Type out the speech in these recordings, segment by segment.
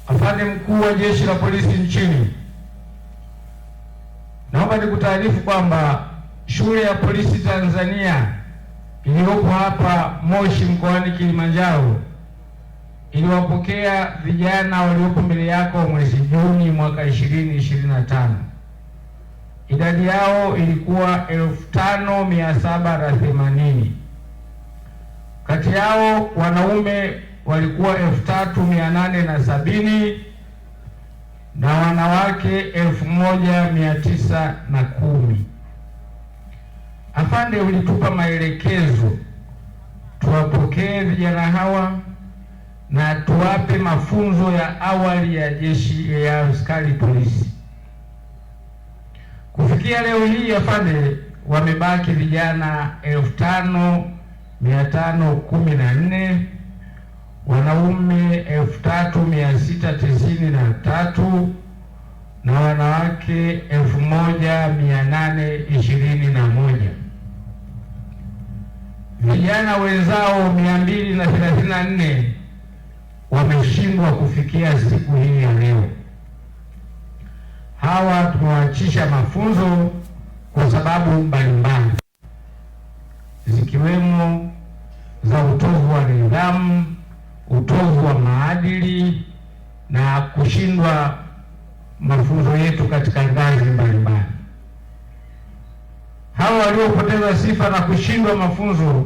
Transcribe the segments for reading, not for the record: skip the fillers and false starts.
Afande Mkuu wa Jeshi la Polisi nchini, naomba nikutaarifu kwamba Shule ya Polisi Tanzania iliyopo hapa Moshi mkoani Kilimanjaro iliwapokea vijana waliopo mbele yako mwezi Juni mwaka 2025. Idadi yao ilikuwa 5780. Kati yao wanaume walikuwa 3870 na wanawake 1910. Afande, ulitupa maelekezo tuwapokee vijana hawa na tuwape mafunzo ya awali ya jeshi ya askari polisi. Kufikia leo hii, afande, wamebaki vijana 5514, wanaume 3693 na wanawake 1821. Vijana wenzao 234 wameshindwa kufikia siku hii ya leo. Hawa tumewaachisha mafunzo kwa sababu mbalimbali zikiwemo za utovu wa nidhamu, utovu wa maadili na kushindwa mafunzo yetu katika ngazi mbalimbali. Hawa waliopoteza sifa na kushindwa mafunzo,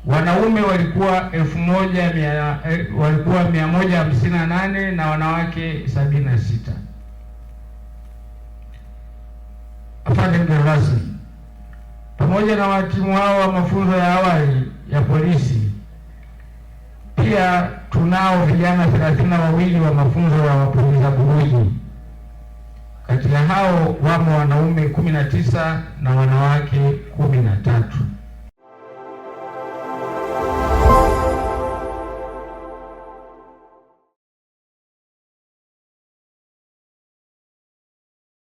wanaume walikuwa 158 na wanawake 76. Afande mgeni rasmi, pamoja na wahitimu hao wa mafunzo ya awali ya polisi, pia tunao vijana 32 wa mafunzo ya wapuliza bunduki. Kati ya hao wamo wanaume 19 na wanawake 13.